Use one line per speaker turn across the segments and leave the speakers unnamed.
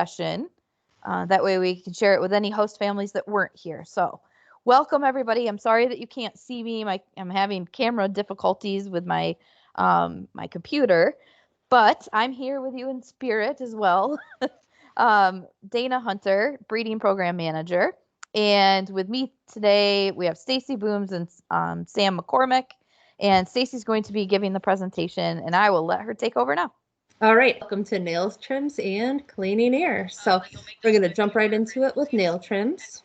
discussion. That way we can share it with any host families that weren't here. So welcome everybody. I'm sorry that you can't see me. I'm having camera difficulties with my my computer, but I'm here with you in spirit as well. Dana Hunter, breeding program manager. And with me today, we have Stacey Booms and Sam McCormick. And Stacey's going to be giving the presentation, and I will let her take over now.
All right, welcome to nails, trims, and cleaning air. So we're going to jump right into it with nail trims.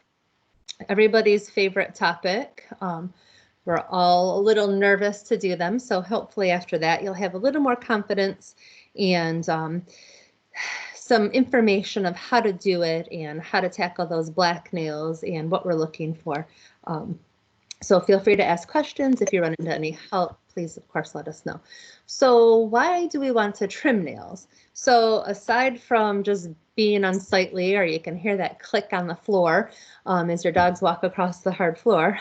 Everybody's favorite topic. We're all a little nervous to do them, so hopefully after that you'll have a little more confidence and some information of how to do it and how to tackle those black nails and what we're looking for. So feel free to ask questions. If you run into any help, please, of course, let us know. So why do we want to trim nails? So aside from just being unsightly, or you can hear that click on the floor as your dogs walk across the hard floor,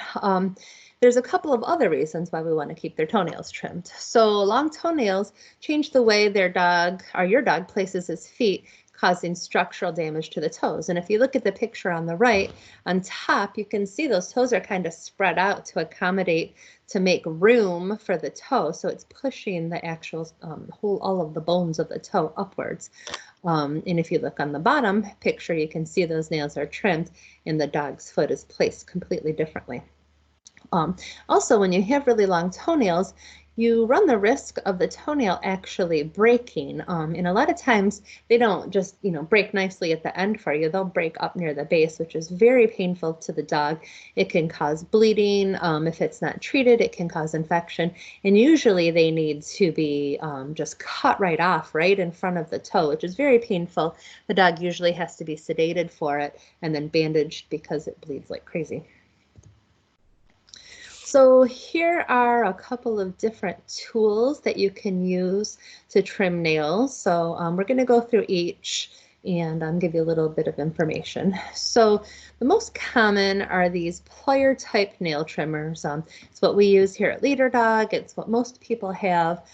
there's a couple of other reasons why we want to keep their toenails trimmed. So long toenails change the way their dog, or your dog, places his feet, causing structural damage to the toes. And if you look at the picture on the right, on top, you can see those toes are kind of spread out to accommodate, to make room for the toe. So it's pushing the actual all of the bones of the toe upwards. And if you look on the bottom picture, you can see those nails are trimmed and the dog's foot is placed completely differently. Also, when you have really long toenails, you run the risk of the toenail actually breaking. And a lot of times they don't just, break nicely at the end for you. They'll break up near the base, which is very painful to the dog. It can cause bleeding. If it's not treated, it can cause infection. And usually they need to be just cut right off right in front of the toe, which is very painful. The dog usually has to be sedated for it and then bandaged because it bleeds like crazy. So here are a couple of different tools that you can use to trim nails. So we're going to go through each and give you a little bit of information. So the most common are these Plier-type nail trimmers. It's what we use here at Leader Dog. It's what most people have.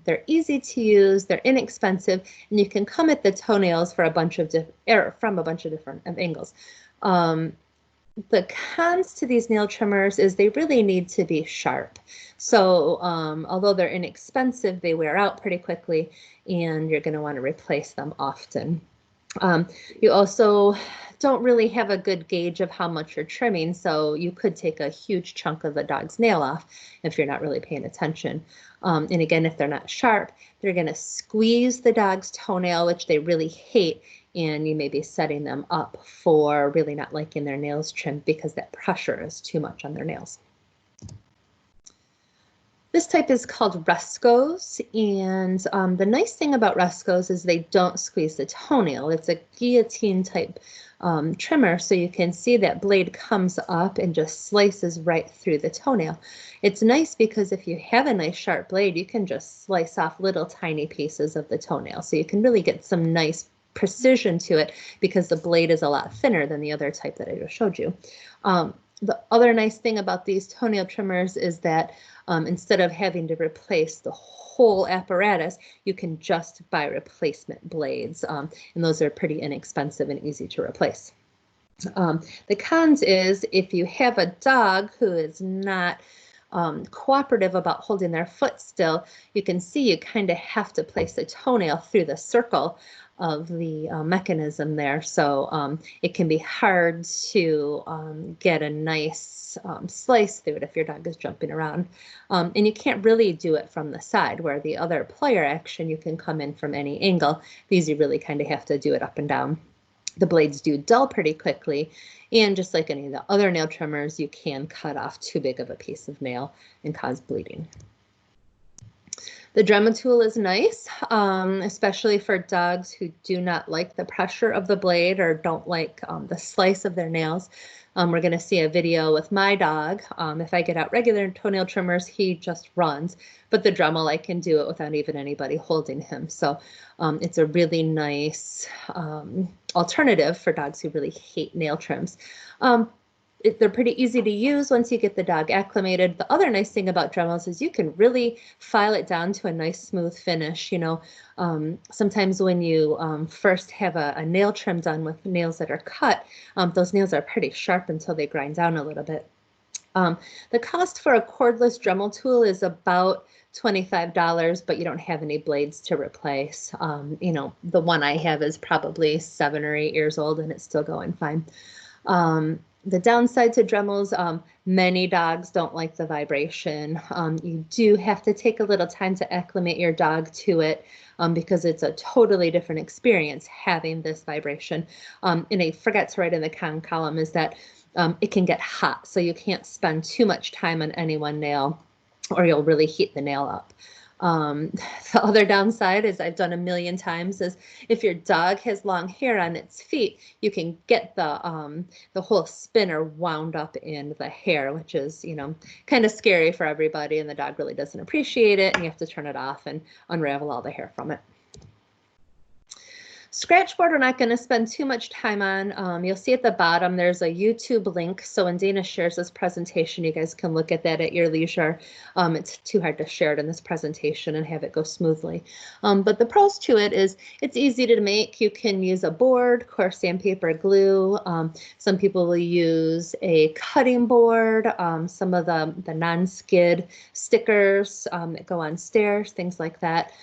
They're easy to use, they're inexpensive, and you can come at the toenails for from a bunch of different angles. The cons to these nail trimmers is they really need to be sharp. So although they're inexpensive, they wear out pretty quickly and you're going to want to replace them often. You also don't really have a good gauge of how much you're trimming, so you could take a huge chunk of a dog's nail off if you're not really paying attention. And again, if they're not sharp, they're going to squeeze the dog's toenail, which they really hate, and you may be setting them up for really not liking their nails trimmed because that pressure is too much on their nails. This type is called Rescoes, and the nice thing about Rescoes is they don't squeeze the toenail. It's a guillotine type trimmer, so you can see that blade comes up and just slices right through the toenail. It's nice because if you have a nice sharp blade, you can just slice off little tiny pieces of the toenail, so you can really get some nice precision to it because the blade is a lot thinner than the other type that I just showed you. The other nice thing about these toenail trimmers is that instead of having to replace the whole apparatus, you can just buy replacement blades, and those are pretty inexpensive and easy to replace. The cons is if you have a dog who is not cooperative about holding their foot still, you can see you kind of have to place the toenail through the circle of the mechanism there, so it can be hard to get a nice slice through it if your dog is jumping around. And you can't really do it from the side, where the other plier action you can come in from any angle. These you really kind of have to do it up and down. The blades do dull pretty quickly, and just like any of the other nail trimmers, you can cut off too big of a piece of nail and cause bleeding. The Dremmel tool is nice, especially for dogs who do not like the pressure of the blade or don't like the slice of their nails. We're going to see a video with my dog. If I get out regular toenail trimmers, he just runs, but the Dremmel, I can do it without even anybody holding him. So it's a really nice alternative for dogs who really hate nail trims. they're pretty easy to use once you get the dog acclimated. The other nice thing about Dremmels is you can really file it down to a nice smooth finish. Sometimes when you first have a nail trim done with nails that are cut, those nails are pretty sharp until they grind down a little bit. The cost for a cordless Dremel tool is about $25, but you don't have any blades to replace. The one I have is probably 7 or 8 years old and it's still going fine. The downside to Dremels, many dogs don't like the vibration. You do have to take a little time to acclimate your dog to it because it's a totally different experience having this vibration. And I forgot to write in the con column is that it can get hot, so you can't spend too much time on any one nail or you'll really heat the nail up. The other downside, is I've done a million times, is if your dog has long hair on its feet, you can get the whole spinner wound up in the hair, which is, kind of scary for everybody, and the dog really doesn't appreciate it, and you have to turn it off and unravel all the hair from it. Scratchboard, we're not going to spend too much time on. You'll see at the bottom there's a YouTube link, so when Dana shares this presentation, you guys can look at that at your leisure. It's too hard to share it in this presentation and have it go smoothly. But the pros to it is it's easy to make. You can use a board, coarse sandpaper, glue. Some people will use a cutting board, some of the non-skid stickers that go on stairs, things like that.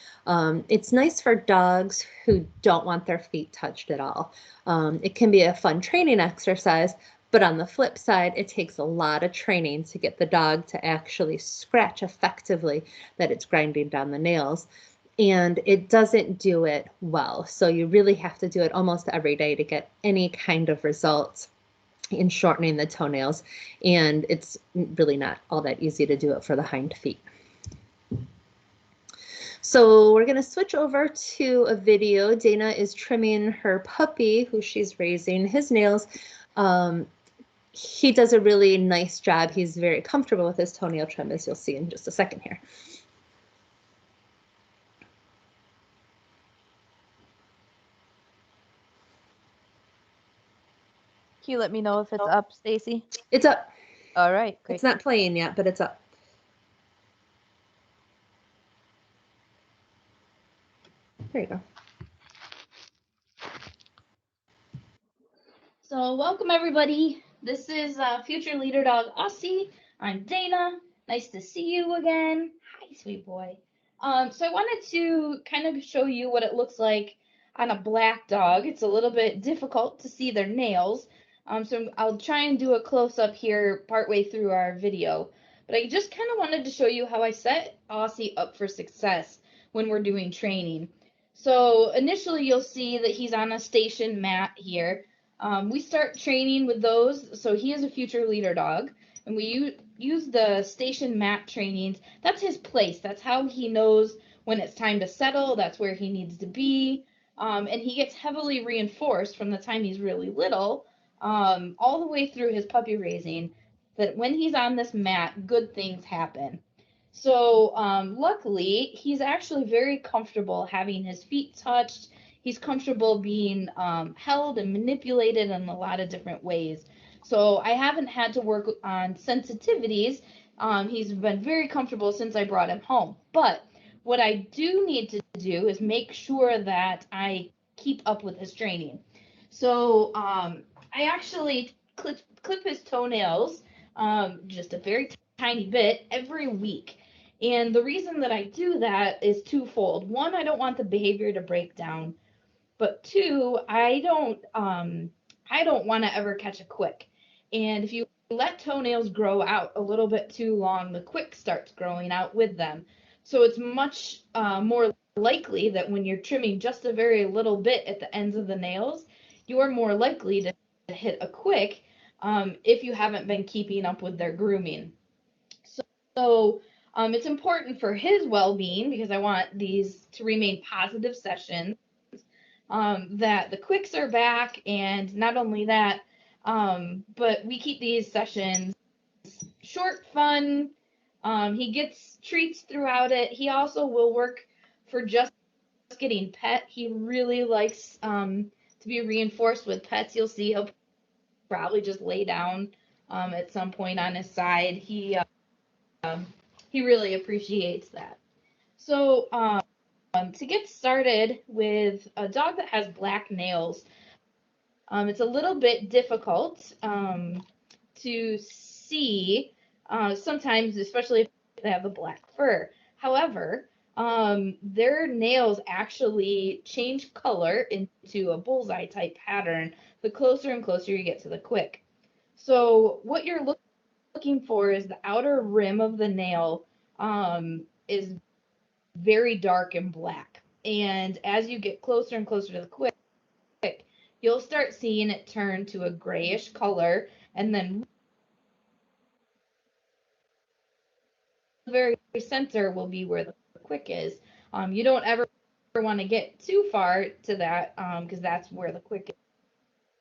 It's nice for dogs who don't want their feet touched at all. It can be a fun training exercise, but on the flip side, it takes a lot of training to get the dog to actually scratch effectively that it's grinding down the nails. And it doesn't do it well. So you really have to do it almost every day to get any kind of results in shortening the toenails. And it's really not all that easy to do it for the hind feet. So we're going to switch over to a video. Dana is trimming her puppy, who she's raising, his nails. He does a really nice job. He's very comfortable with his toenail trim, as you'll see in just a second here.
Can you let me know if it's up, Stacey?
It's up.
All right, great.
It's not playing yet, but it's up. There you go.
So welcome everybody. This is future leader dog Aussie. I'm Dana. Nice to see you again. Hi, sweet boy. So I wanted to kind of show you what it looks like on a black dog. It's a little bit difficult to see their nails. So I'll try and do a close up here partway through our video. But I just kind of wanted to show you how I set Aussie up for success when we're doing training. So initially you'll see that he's on a station mat here. We start training with those. So he is a future leader dog, and we use the station mat trainings. That's his place. That's how he knows when it's time to settle. That's where he needs to be. And he gets heavily reinforced from the time he's really little, all the way through his puppy raising, that when he's on this mat, good things happen. So luckily, he's actually very comfortable having his feet touched. He's comfortable being held and manipulated in a lot of different ways. So I haven't had to work on sensitivities. He's been very comfortable since I brought him home. But what I do need to do is make sure that I keep up with his training. So I actually clip his toenails just a very tiny bit every week. And the reason that I do that is twofold. One, I don't want the behavior to break down. But two, I don't want to ever catch a quick. And if you let toenails grow out a little bit too long, the quick starts growing out with them. So it's much more likely that when you're trimming just a very little bit at the ends of the nails, you're more likely to hit a quick if you haven't been keeping up with their grooming. So it's important for his well-being, because I want these to remain positive sessions, that the quicks are back, and not only that, but we keep these sessions short, fun. He gets treats throughout it. He also will work for just getting pet. He really likes to be reinforced with pets. You'll see he'll probably just lay down at some point on his side. He really appreciates that. So to get started with a dog that has black nails, it's a little bit difficult to see sometimes, especially if they have the black fur. However, their nails actually change color into a bullseye type pattern the closer and closer you get to the quick. So what you're looking for is the outer rim of the nail is very dark and black. And as you get closer and closer to the quick, you'll start seeing it turn to a grayish color, and then the very center will be where the quick is. You don't ever want to get too far to that because that's where the quick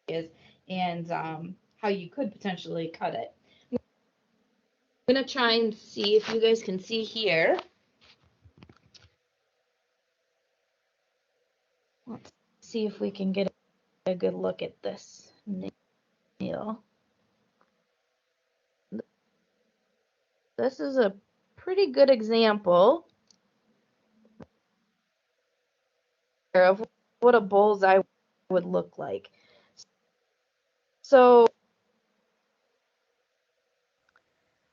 is and how you could potentially cut it. I'm going to try and see if you guys can see here. Let's see if we can get a good look at this nail. This is a pretty good example of what a bullseye would look like. So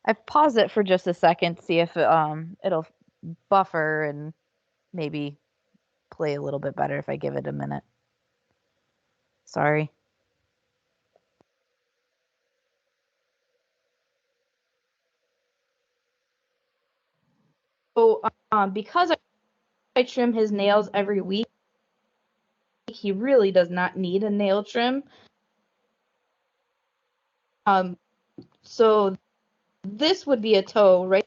I've paused it for just a second to see if it'll buffer and maybe play a little bit better if I give it a minute. Sorry. So because I trim his nails every week, he really does not need a nail trim. So this would be a toe right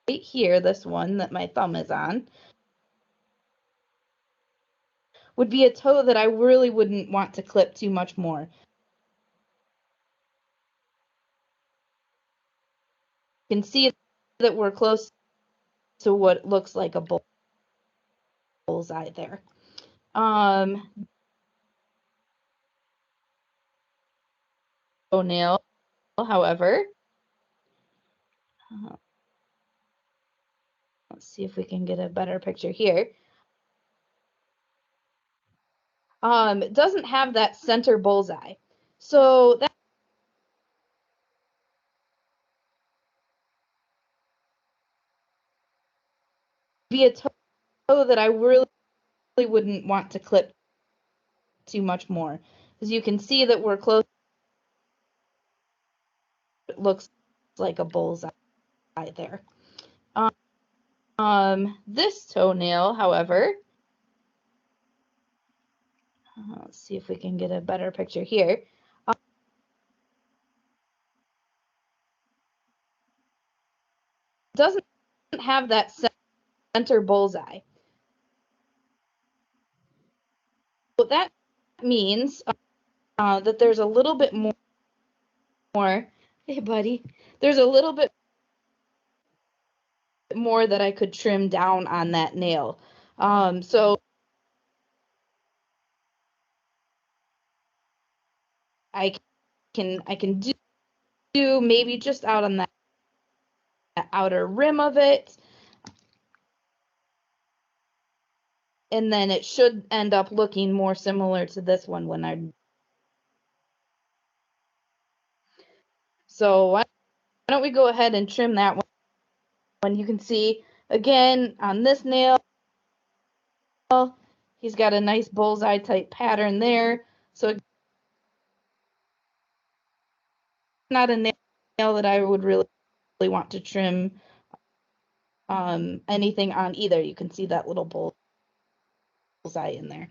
here, this one that my thumb is on, would be a toe that I really wouldn't want to clip too much more. You can see that we're close to what looks like a bullseye there. Nail, however, let's see if we can get a better picture here. It doesn't have that center bullseye. So that would be a toe that I really wouldn't want to clip too much more. As you can see that we're close, it looks like a bullseye there. This toenail, however, let's see if we can get a better picture here. Doesn't have that center bullseye. So that means that there's a little bit more. Hey, buddy. There's a little bit more that I could trim down on that nail. So I can do maybe just out on that outer rim of it. And then it should end up looking more similar to this one when I. So why don't we go ahead and trim that one? You can see again on this nail, he's got a nice bullseye type pattern there. So not a nail that I would really want to trim anything on either. You can see that little bullseye in there.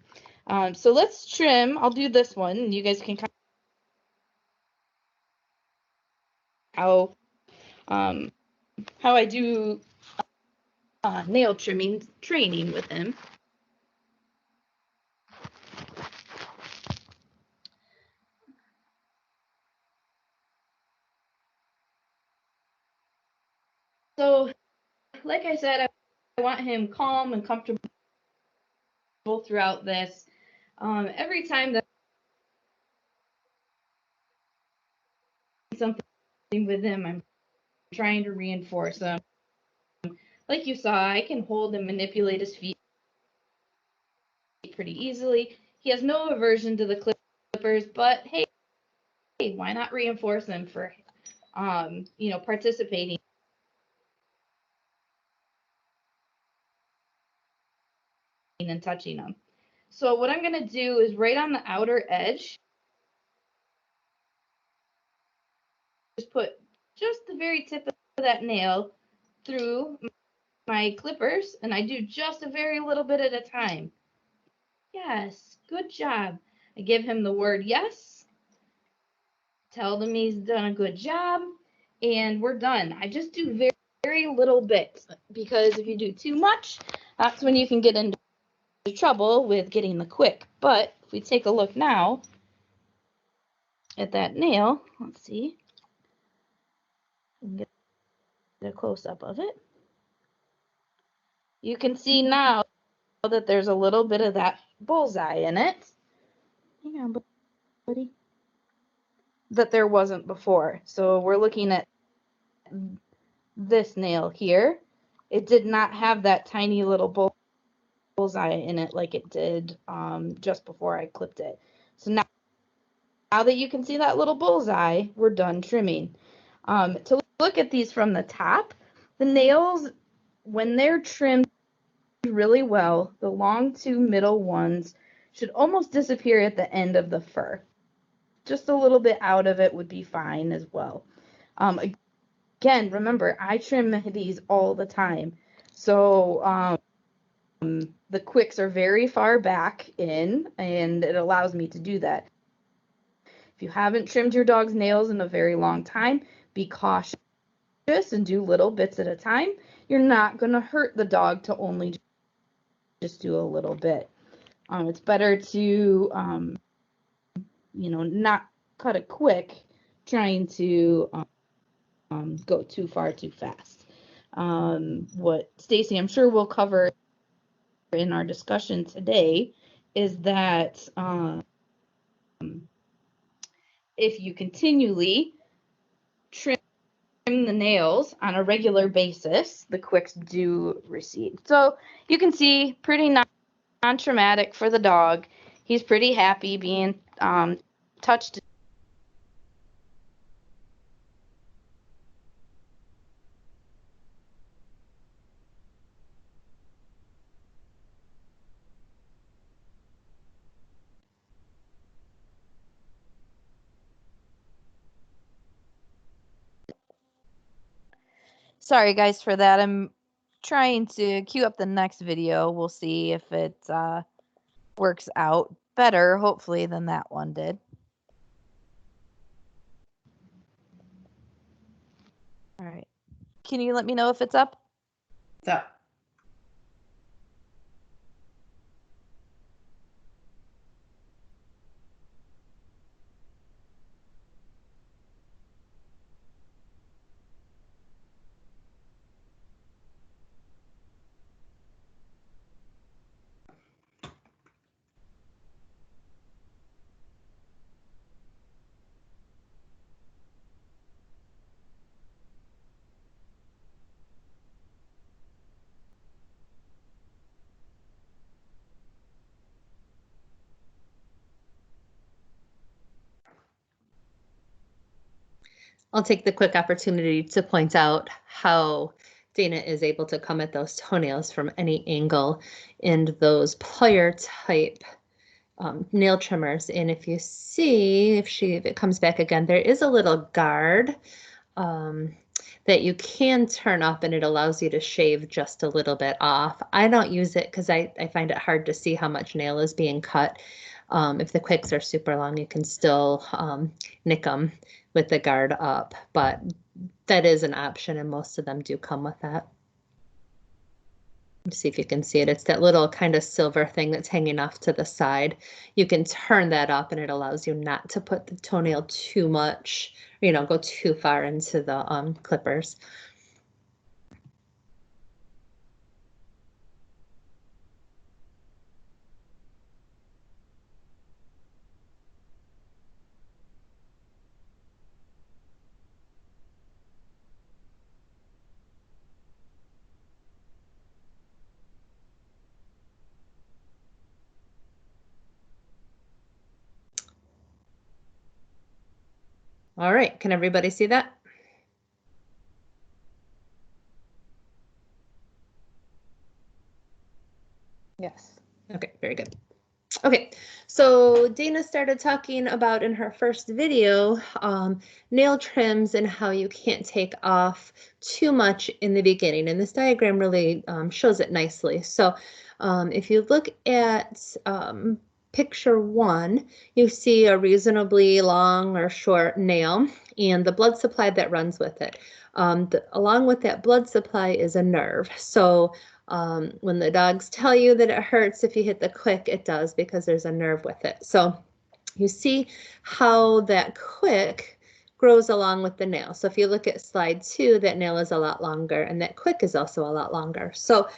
So let's trim. I'll do this one, and you guys can kind of how I do nail trimming training with him. So, like I said, I want him calm and comfortable throughout this. Every time that something with him, I'm trying to reinforce him. Like you saw, I can hold and manipulate his feet pretty easily. He has no aversion to the clippers, but hey, why not reinforce him for, participating and touching them. So what I'm going to do is right on the outer edge, just put just the very tip of that nail through my clippers, and I do just a very little bit at a time. Yes, good job. I give him the word yes, tell him he's done a good job, and we're done. I just do very, very little bits, because if you do too much, that's when you can get into trouble with getting the quick. But if we take a look now at that nail, let's see, get a close-up of it. You can see now that there's a little bit of that bullseye in it. Hang on, buddy. That there wasn't before. So we're looking at this nail here. It did not have that tiny little bullseye in it like it did just before I clipped it. So now that you can see that little bullseye, we're done trimming. To look at these from the top, the nails, when they're trimmed really well, the long two middle ones should almost disappear at the end of the fur. Just a little bit out of it would be fine as well. Again, remember, I trim these all the time. So the quicks are very far back in, and it allows me to do that. If you haven't trimmed your dog's nails in a very long time, be cautious and do little bits at a time. You're not going to hurt the dog to only just do a little bit. It's better to, not cut it quick, trying to go too far too fast. What Stacey, I'm sure we'll cover in our discussion today, is that if you continually trim the nails on a regular basis, the quicks do recede. So you can see pretty non-traumatic for the dog. He's pretty happy being touched. Sorry guys for that. I'm trying to queue up the next video. We'll see if it works out better, hopefully, than that one did. All right. Can you let me know if it's up?
It's up. I'll take the quick opportunity to point out how Dana is able to come at those toenails from any angle in those Plier-type nail trimmers. And if you see, if it comes back again, there is a little guard that you can turn up, and it allows you to shave just a little bit off. I don't use it because I find it hard to see how much nail is being cut. If the quicks are super long, you can still nick them with the guard up, but that is an option, and most of them do come with that. Let's see if you can see it. It's that little kind of silver thing that's hanging off to the side. You can turn that up, and it allows you not to put the toenail too much, go too far into the clippers. All right, can everybody see that?
Yes.
Okay, very good. Okay, so Dana started talking about in her first video nail trims and how you can't take off too much in the beginning. And this diagram really shows it nicely. So if you look at picture 1, you see a reasonably long or short nail and the blood supply that runs with it. Along with that blood supply is a nerve. So when the dogs tell you that it hurts if you hit the quick, it does because there's a nerve with it. So you see how that quick grows along with the nail. So if you look at slide 2, that nail is a lot longer and that quick is also a lot longer. So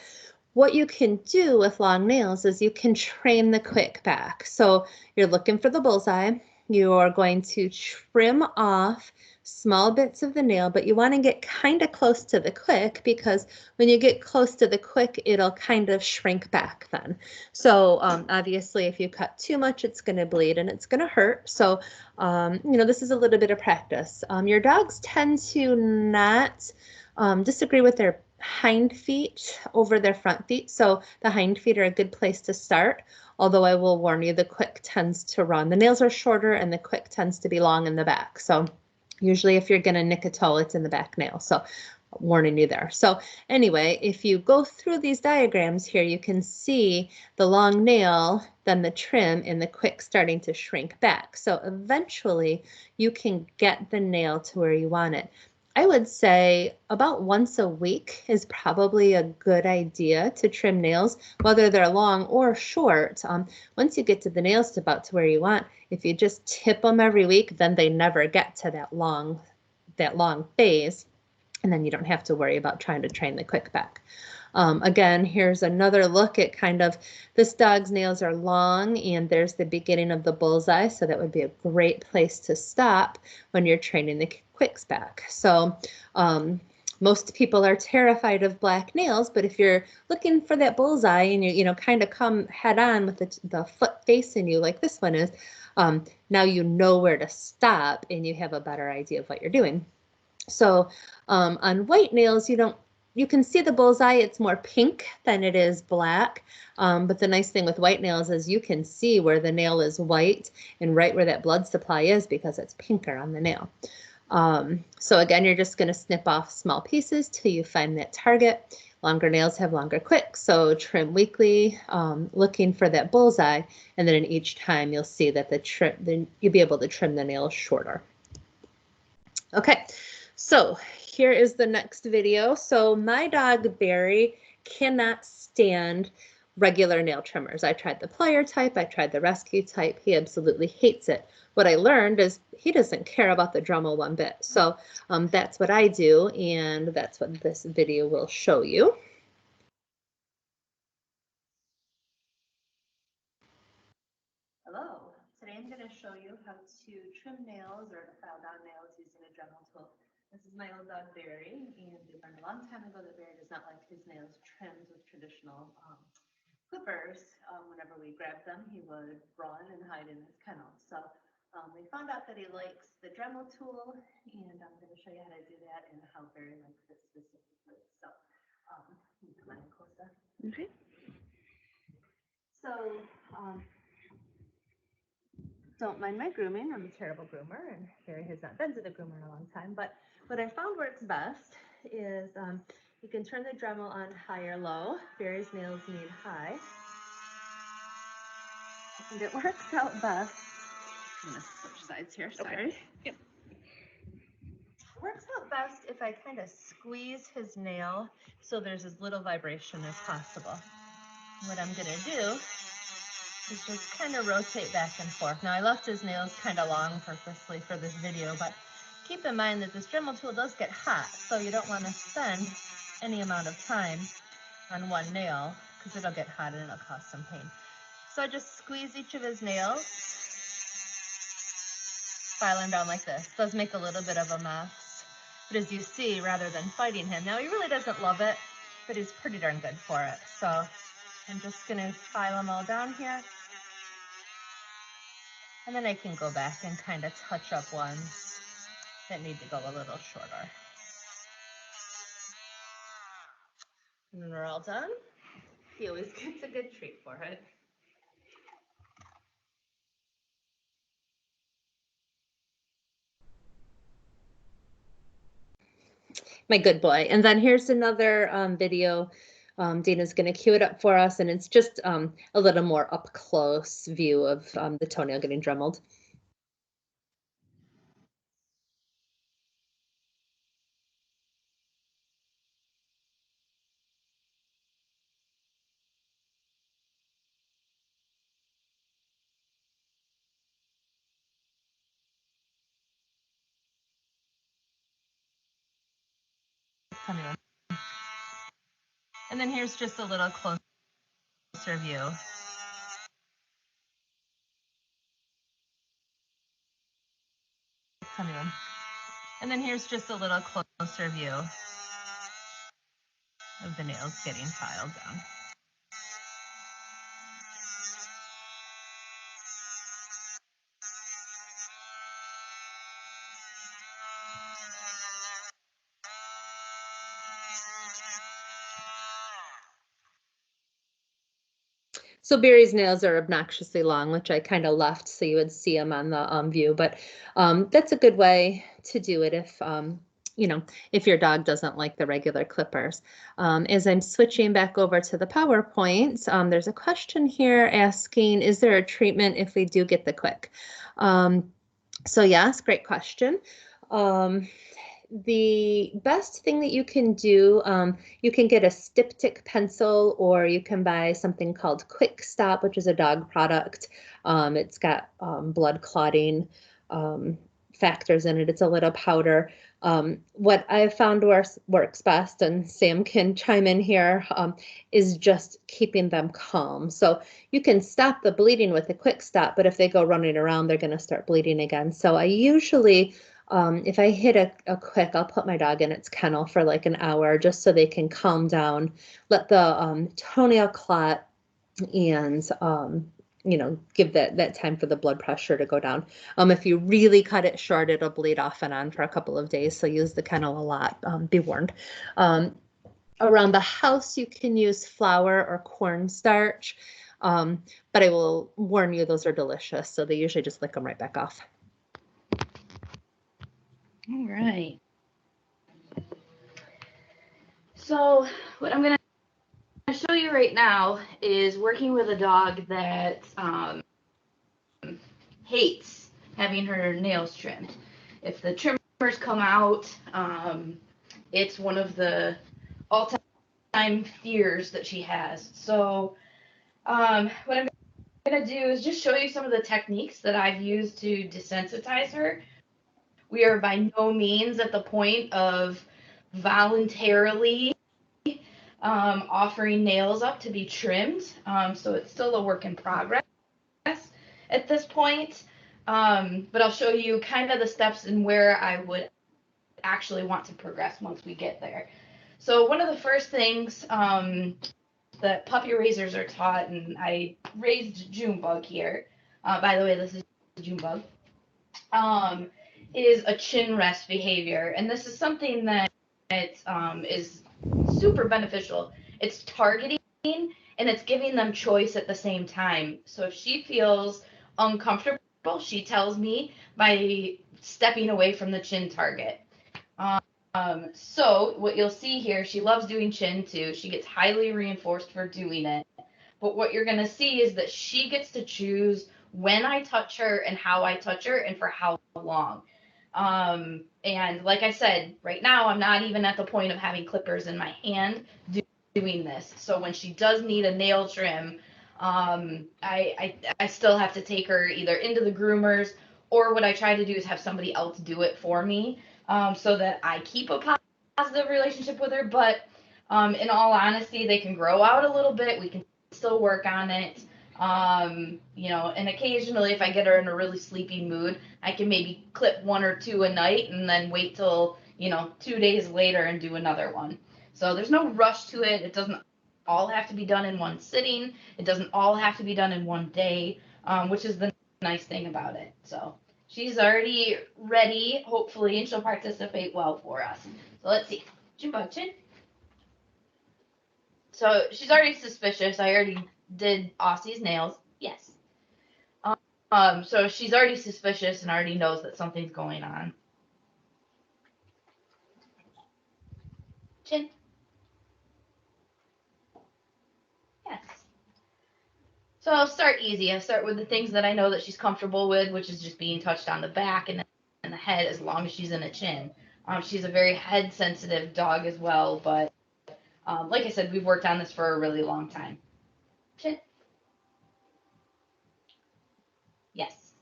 what you can do with long nails is you can train the quick back. So you're looking for the bullseye. You're going to trim off small bits of the nail, but you want to get kind of close to the quick because when you get close to the quick, it'll kind of shrink back then. So obviously, if you cut too much, it's going to bleed and it's going to hurt. So, you know, this is a little bit of practice. Your dogs tend to not disagree with their hind feet over their front feet. So the hind feet are a good place to start. Although I will warn you, the quick tends to run. The nails are shorter and the quick tends to be long in the back. So usually if you're going to nick a toe, it's in the back nail. So warning you there. So anyway, if you go through these diagrams here, you can see the long nail, then the trim, and the quick starting to shrink back. So eventually you can get the nail to where you want it. I would say about once a week is probably a good idea to trim nails, whether they're long or short. Once you get to the nails about to where you want, if you just tip them every week, then they never get to that long phase. And then you don't have to worry about trying to train the quick back. Again, here's another look at kind of this dog's nails are long and there's the beginning of the bullseye. So that would be a great place to stop when you're training the quicks back. So most people are terrified of black nails, but if you're looking for that bullseye and you know kind of come head on with the foot facing you like this one is, now you know where to stop and you have a better idea of what you're doing. So on white nails, you can see the bullseye, it's more pink than it is black. But the nice thing with white nails is you can see where the nail is white and right where that blood supply is because it's pinker on the nail. So again, you're just going to snip off small pieces till you find that target. Longer nails have longer quicks, so trim weekly, looking for that bullseye, and then in each time you'll see that then you'll be able to trim the nails shorter. Okay. So here is the next video. So my dog Barry cannot stand regular nail trimmers. I tried the Plier-type, I tried the Rescue type. He absolutely hates it. What I learned is he doesn't care about the Dremmel one bit. So that's what I do, and that's what this video will show you. Hello. Today I'm going to show you how to trim nails or to file down nails using a Dremmel tool. This is my old dog Barry, and we learned a long time ago that Barry does not like his nails trimmed with traditional clippers. Whenever we grabbed them, he would run and hide in his kennel. So we found out that he likes the Dremmel tool, and I'm going to show you how to do that and how Barry likes it specifically. So come on in closer. Okay. So don't mind my grooming. I'm a terrible groomer, and Barry has not been to the groomer in a long time. But what I found works best is you can turn the Dremel on high or low. Barry's nails need high. And it works out best. I'm going to switch sides here, sorry. Okay. Yep. It works out best if I kind of squeeze his nail so there's as little vibration as possible. What I'm going to do is just kind of rotate back and forth. Now I left his nails kind of long purposely for this video, but keep in mind that this Dremel tool does get hot, so you don't want to spend any amount of time on one nail because it'll get hot and it'll cause some pain. So I just squeeze each of his nails, file them down like this. Does make a little bit of a mess, but as you see, rather than fighting him, now he really doesn't love it, but he's pretty darn good for it. So I'm just going to file them all down here. And then I can go back and kind of touch up ones that need to go a little shorter. And when we're all done, he always gets a good treat for it. My good boy. And then here's another video. Dana's going to cue it up for us, and it's just a little more up close view of the toenail getting dremmeled. And then here's just a little closer view. And then here's just a little closer view of the nails getting filed down. So Barry's nails are obnoxiously long, which I kind of left so you would see them on the view, but that's a good way to do it if, you know, if your dog doesn't like the regular clippers. As I'm switching back over to the PowerPoint, there's a question here asking, is there a treatment if we do get the quick? So yes, great question. The best thing that you can do, you can get a styptic pencil, or you can buy something called Quick Stop, which is a dog product. It's got blood clotting factors in it. It's a little powder. What I've found works best, and Sam can chime in here, is just keeping them calm. So you can stop the bleeding with a Quick Stop, but if they go running around, they're going to start bleeding again. So I usually, if I hit a quick, I'll put my dog in its kennel for like an hour just so they can calm down, let the toenail clot, and you know, give that time for the blood pressure to go down. If you really cut it short, it'll bleed off and on for a couple of days, so use the kennel a lot, be warned. Around the house, you can use flour or cornstarch, but I will warn you, those are delicious, so they usually just lick them right back off.
All right. So what I'm going to show you right now is working with a dog that hates having her nails trimmed. If the trimmers come out, it's one of the all-time fears that she has. So what I'm going to do is just show you some of the techniques that I've used to desensitize her. We are by no means at the point of voluntarily offering nails up to be trimmed. So it's still a work in progress at this point. But I'll show you kind of the steps and where I would actually want to progress once we get there. So one of the first things that puppy raisers are taught, and I raised Junebug here. By the way, this is Junebug. Is a chin rest behavior, and this is something that is super beneficial. It's targeting and it's giving them choice at the same time. So if she feels uncomfortable, she tells me by stepping away from the chin target. So what you'll see here, she loves doing chin too. She gets highly reinforced for doing it. But what you're going to see is that she gets to choose when I touch her and how I touch her and for how long. And like I said, right now I'm not even at the point of having clippers in my hand doing this. So when she does need a nail trim, I still have to take her either into the groomers, or what I try to do is have somebody else do it for me, so that I keep a positive relationship with her. But in all honesty, they can grow out a little bit. We can still work on it. You know, and occasionally if I get her in a really sleepy mood, I can maybe clip 1 or 2 a night and then wait till, you know, 2 days later and do another one. So there's no rush to it. It doesn't all have to be done in one sitting. It doesn't all have to be done in one day, which is the nice thing about it. So She's already ready, hopefully, and she'll participate well for us. So let's see. Chin bug, chin. So she's already suspicious. I already did Aussie's nails. Yes. So she's already suspicious and already knows that something's going on. Chin. Yes. So I'll start easy. I'll start with the things that I know that she's comfortable with, which is just being touched on the back and the head as long as she's in a chin. She's a very head sensitive dog as well, but like I said, we've worked on this for a really long time. Chin. Yes.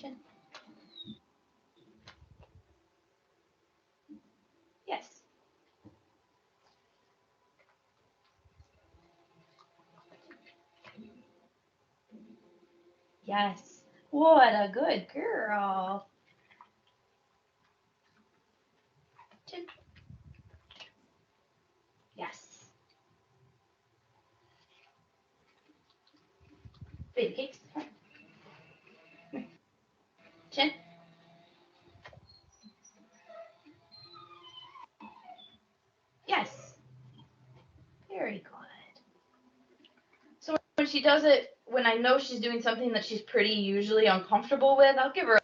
Chin. Yes. Yes. What a good girl. Chin. Yes. Baby cakes. Chin. Yes. Very good. So when she does it, when I know she's doing something that she's pretty usually uncomfortable with, I'll give her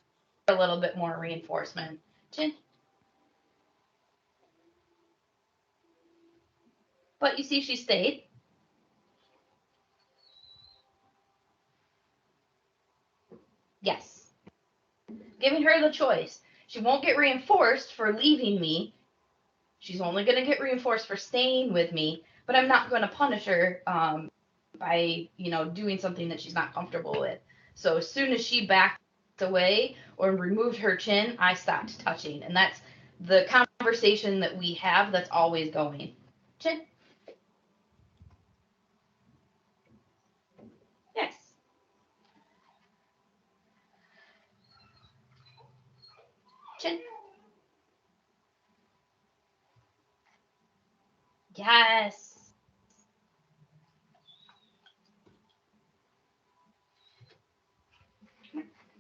a little bit more reinforcement. Chin. But you see, she stayed. Yes. Giving her the choice. She won't get reinforced for leaving me. She's only going to get reinforced for staying with me, but I'm not going to punish her by, doing something that she's not comfortable with. So as soon as she backed away or removed her chin, I stopped touching. And that's the conversation that we have that's always going. Chin. Yes. Chin. Yes.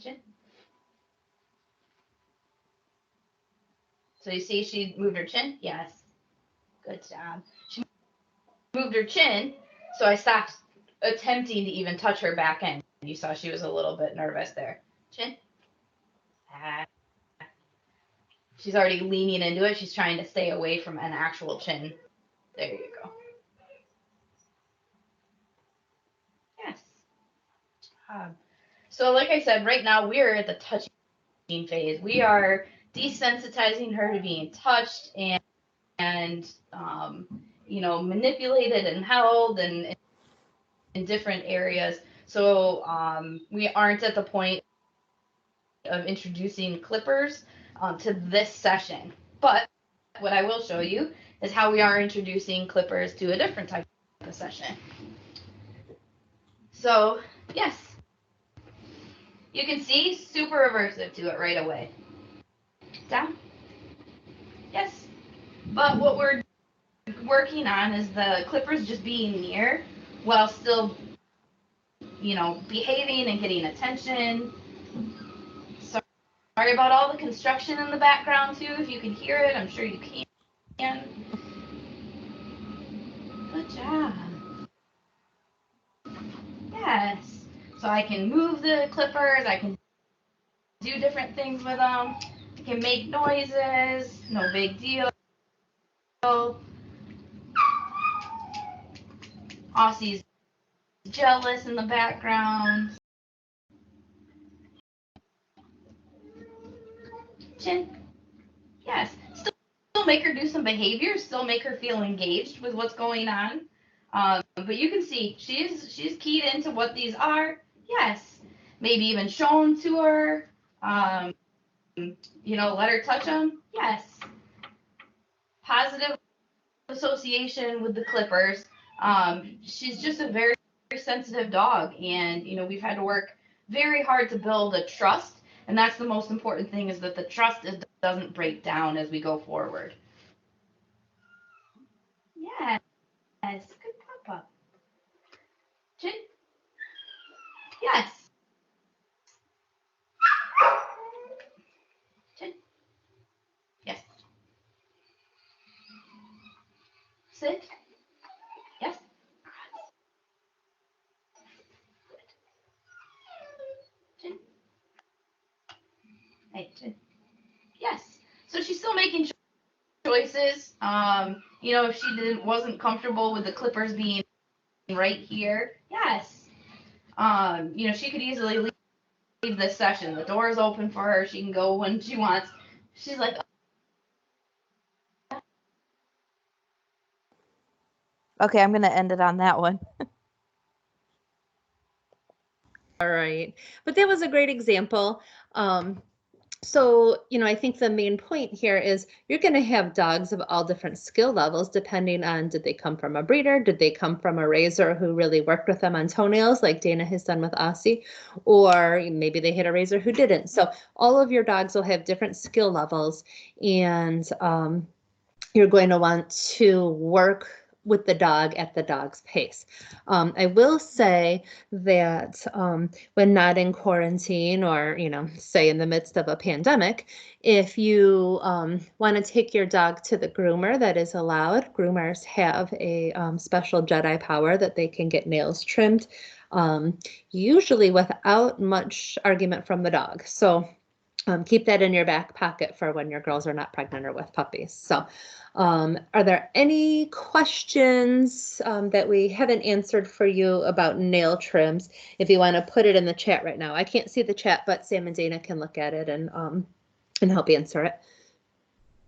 Chin. So you see she moved her chin? Yes. Good job. She moved her chin, so I stopped attempting to even touch her back end. You saw she was a little bit nervous there. Chin. Ah. She's already leaning into it. She's trying to stay away from an actual chin. There you go. Yes. So like I said, right now we are at the touching phase. We are desensitizing her to being touched and manipulated and held and in different areas. So we aren't at the point of introducing clippers to this session. But what I will show you is how we are introducing clippers to a different type of session. So yes, you can see super aversive to it right away. Down. Yes. But what we're working on is the clippers just being near while still, behaving and getting attention. Sorry about all the construction in the background too. If you can hear it, I'm sure you can. Good job. Yes. So I can move the clippers. I can do different things with them. I can make noises. No big deal. Aussie's jealous in the background. Chin. Yes. Still make her do some behavior. Still make her feel engaged with what's going on. But you can see she's keyed into what these are. Yes. Maybe even shown to her. Let her touch them. Yes. Positive association with the clippers. She's just a very, very sensitive dog, and we've had to work very hard to build a trust, and that's the most important thing, is that the trust doesn't break down as we go forward. Yes, good papa. Chin. Yes. So she's still making choices. You know, if she wasn't comfortable with the clippers being right here, yes. You know, she could easily leave this session. The door is open for her. She can go when she wants. She's like,
Okay, I'm gonna end it on that one.
All right, but that was a great example. So, you know, I think the main point here is you're going to have dogs of all different skill levels depending on, did they come from a breeder? Did they come from a raiser who really worked with them on toenails like Dana has done with Aussie? Or maybe they had a raiser who didn't. So all of your dogs will have different skill levels, and you're going to want to work with the dog at the dog's pace. I will say that when not in quarantine or, you know, say in the midst of a pandemic, if you want to take your dog to the groomer, that is allowed. Groomers have a special Jedi power that they can get nails trimmed, usually without much argument from the dog. So keep that in your back pocket for when your girls are not pregnant or with puppies. So are there any questions that we haven't answered for you about nail trims? If you want to put it in the chat right now. I can't see the chat, but Sam and Dana can look at it and help answer it.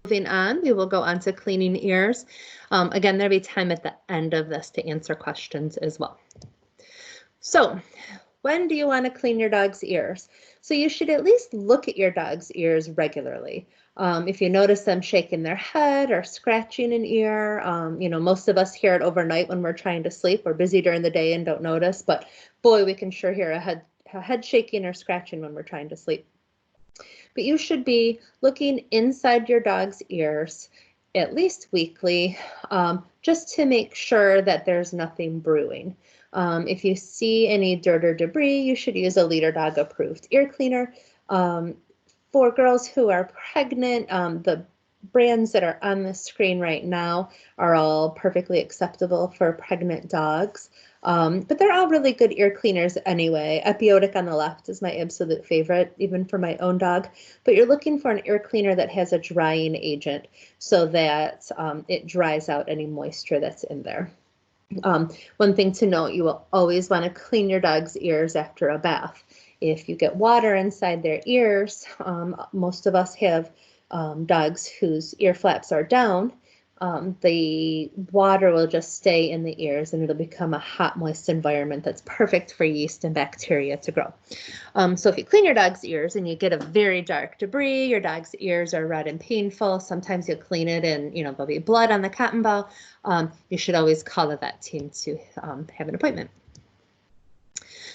Moving on, we will go on to cleaning ears. Again, there'll be time at the end of this to answer questions as well. So when do you want to clean your dog's ears? So you should at least look at your dog's ears regularly. If you notice them shaking their head or scratching an ear, you know, most of us hear it overnight when we're trying to sleep. We're busy during the day and don't notice, but boy, we can sure hear a head shaking or scratching when we're trying to sleep. But you should be looking inside your dog's ears at least weekly, just to make sure that there's nothing brewing. If you see any dirt or debris, you should use a leader dog approved ear cleaner. For girls who are pregnant, the brands that are on the screen right now are all perfectly acceptable for pregnant dogs. But they're all really good ear cleaners anyway. Epiotic on the left is my absolute favorite, even for my own dog. But you're looking for an ear cleaner that has a drying agent so that it dries out any moisture that's in there. One thing to note, you will always want to clean your dog's ears after a bath. If you get water inside their ears, most of us have dogs whose ear flaps are down. The water will just stay in the ears and it'll become a hot, moist environment that's perfect for yeast and bacteria to grow. So if you clean your dog's ears and you get a very dark debris, your dog's ears are red and painful, sometimes you'll clean it and, you know, there'll be blood on the cotton ball. You should always call the vet team to have an appointment.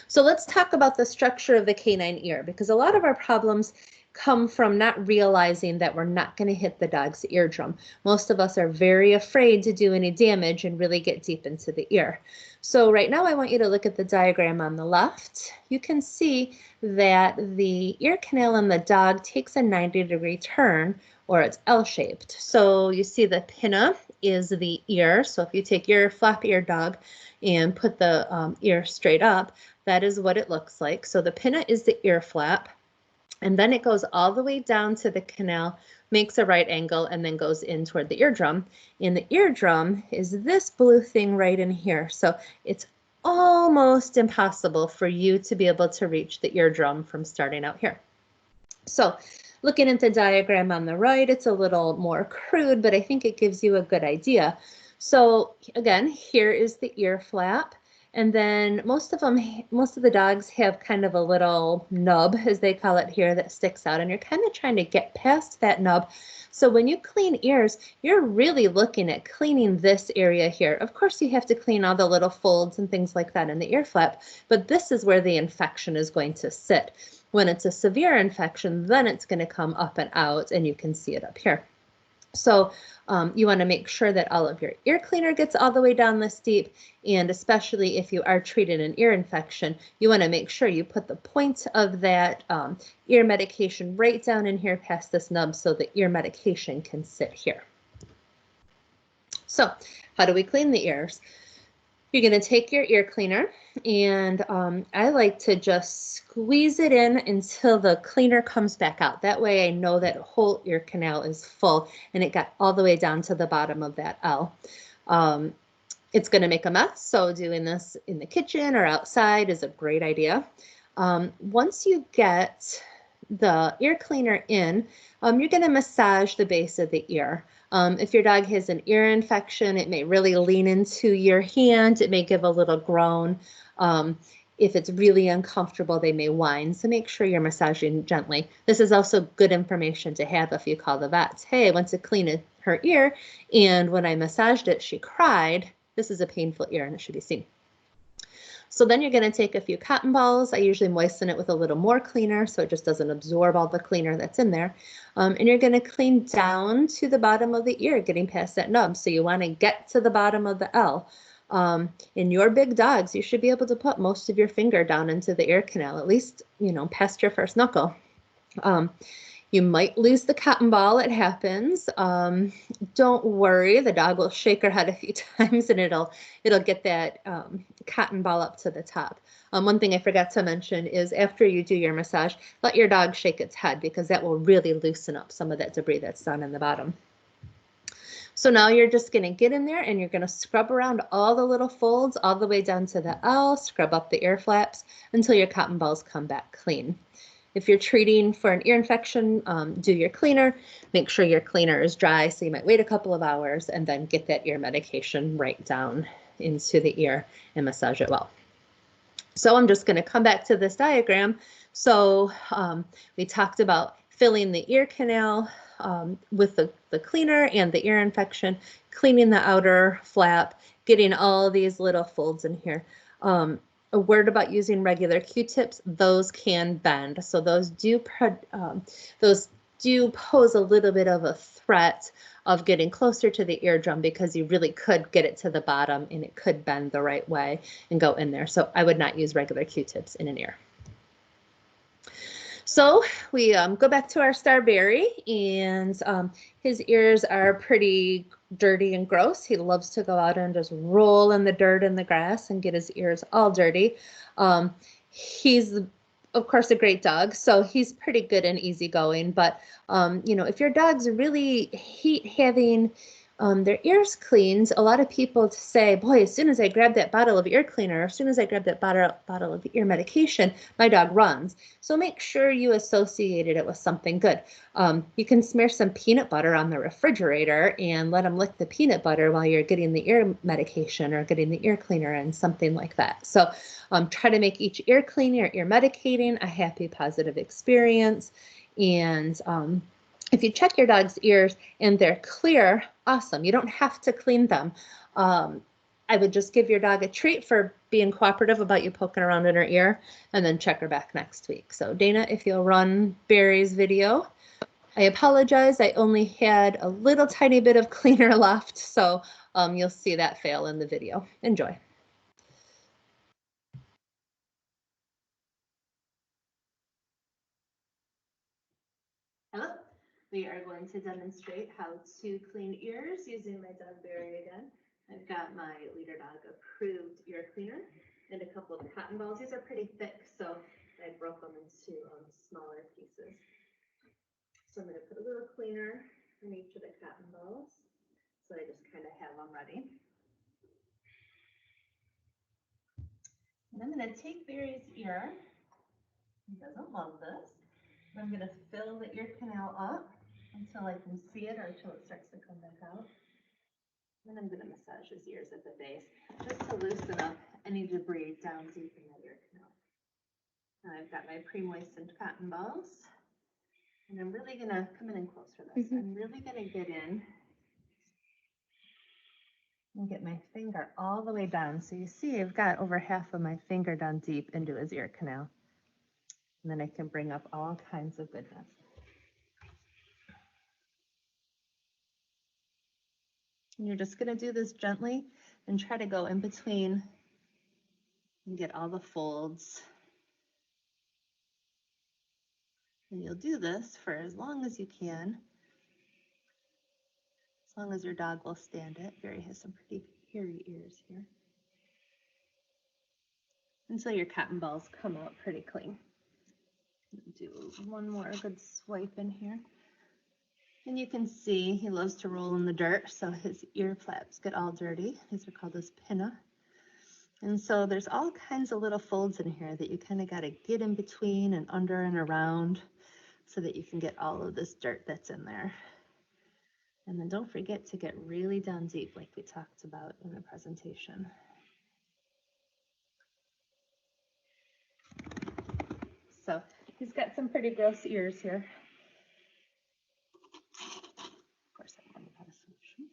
So let's talk about the structure of the canine ear, because a lot of our problems come from not realizing that we're not going to hit the dog's eardrum. Most of us are very afraid to do any damage and really get deep into the ear. So right now I want you to look at the diagram on the left. You can see that the ear canal in the dog takes a 90-degree turn, or it's L-shaped. So you see the pinna is the ear. So if you take your flop-eared dog and put the ear straight up, that is what it looks like. So the pinna is the ear flap, and then it goes all the way down to the canal, makes a right angle, and then goes in toward the eardrum. And the eardrum is this blue thing right in here. So it's almost impossible for you to be able to reach the eardrum from starting out here. So looking at the diagram on the right, it's a little more crude, but I think it gives you a good idea. So again, here is the ear flap. And then most of the dogs have kind of a little nub, as they call it here, that sticks out, and you're kind of trying to get past that nub. So when you clean ears, you're really looking at cleaning this area here. Of course, you have to clean all the little folds and things like that in the ear flap, but this is where the infection is going to sit. When it's a severe infection, then it's going to come up and out, and you can see it up here. So you want to make sure that all of your ear cleaner gets all the way down this deep, and especially if you are treating an ear infection, you want to make sure you put the point of that ear medication right down in here past this nub so the ear medication can sit here. So how do we clean the ears? You're going to take your ear cleaner, and I like to just squeeze it in until the cleaner comes back out. That way I know that whole ear canal is full and it got all the way down to the bottom of that L. It's going to make a mess, so doing this in the kitchen or outside is a great idea. Once you get the ear cleaner in, you're going to massage the base of the ear. If your dog has an ear infection, it may really lean into your hand. It may give a little groan. If it's really uncomfortable, they may whine. So make sure you're massaging gently. This is also good information to have if you call the vets. Hey, I went to clean her ear, and when I massaged it, she cried. This is a painful ear, and it should be seen. So then you're going to take a few cotton balls. I usually moisten it with a little more cleaner so it just doesn't absorb all the cleaner that's in there. And you're going to clean down to the bottom of the ear, getting past that nub. So you want to get to the bottom of the L. In your big dogs, you should be able to put most of your finger down into the ear canal, at least, past your first knuckle. You might lose the cotton ball. It happens. Don't worry. The dog will shake her head a few times and it'll get that cotton ball up to the top. One thing I forgot to mention is after you do your massage, let your dog shake its head because that will really loosen up some of that debris that's down in the bottom. So now you're just going to get in there and you're going to scrub around all the little folds all the way down to the L, scrub up the ear flaps until your cotton balls come back clean. If you're treating for an ear infection, do your cleaner. Make sure your cleaner is dry, so you might wait a couple of hours and then get that ear medication right down into the ear and massage it well. So I'm just going to come back to this diagram. So we talked about filling the ear canal with the cleaner and the ear infection, cleaning the outer flap, getting all these little folds in here. A word about using regular Q-tips, those can bend. So those do pose a little bit of a threat of getting closer to the eardrum because you really could get it to the bottom and it could bend the right way and go in there. So I would not use regular Q-tips in an ear. So we go back to our Starberry, and his ears are pretty dirty and gross. He loves to go out and just roll in the dirt and the grass and get his ears all dirty. He's, of course, a great dog, so he's pretty good and easygoing. But, if your dog's really hate having their ears cleaned, a lot of people say, boy, as soon as I grab that bottle of ear cleaner, as soon as I grab that bottle of ear medication, my dog runs. So make sure you associated it with something good. You can smear some peanut butter on the refrigerator and let them lick the peanut butter while you're getting the ear medication or getting the ear cleaner and something like that. So try to make each ear cleaning or ear medicating a happy, positive experience. And if you check your dog's ears and they're clear, awesome. You don't have to clean them. I would just give your dog a treat for being cooperative about you poking around in her ear and then check her back next week. So Dana, if you'll run Barry's video. I apologize. I only had a little tiny bit of cleaner left, so you'll see that fail in the video. Enjoy. Hello. We are going to demonstrate how to clean ears using my dog Barry again. I've got my leader dog approved ear cleaner and a couple of cotton balls. These are pretty thick, so I broke them into smaller pieces. So I'm going to put a little cleaner in each of the cotton balls. So I just kind of have them ready. And I'm going to take Barry's ear. He doesn't love this. I'm going to fill the ear canal up until I can see it or until it starts to come back out. Then I'm going to massage his ears at the base just to loosen up any debris down deep in the ear canal. Now I've got my pre-moistened cotton balls. And I'm really going to come in close for this. I'm really going to get in and get my finger all the way down. So you see I've got over half of my finger down deep into his ear canal. And then I can bring up all kinds of goodness. And you're just going to do this gently and try to go in between and get all the folds. And you'll do this for as long as you can, as long as your dog will stand it. Barry has some pretty hairy ears here. until your cotton balls come out pretty clean. Do one more good swipe in here. And you can see he loves to roll in the dirt, so his ear flaps get all dirty. These are called his pinna. And so there's all kinds of little folds in here that you kind of got to get in between and under and around so that you can get all of this dirt that's in there. And then don't forget to get really down deep like we talked about in the presentation. So he's got some pretty gross ears here. Of course, I haven't got a solution.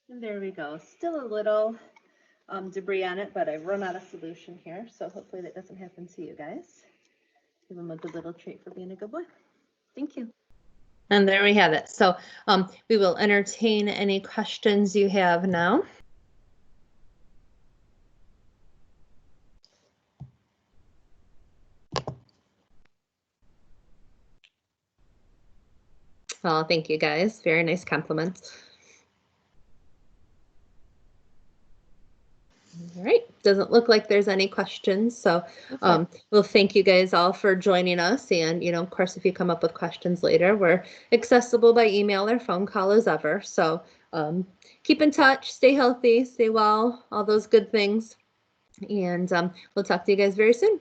And there we go. Still a little debris on it, but I've run out of solution here. So hopefully that doesn't happen to you guys. Give him a good little treat for being a good boy. Thank you. And there we have it. So we will entertain any questions you have now. Oh, thank you guys. Very nice compliments. All right, doesn't look like there's any questions. So we'll thank you guys all for joining us. And, you know, of course, if you come up with questions later, we're accessible by email or phone call as ever. So keep in touch, stay healthy, stay well, all those good things. And we'll talk to you guys very soon.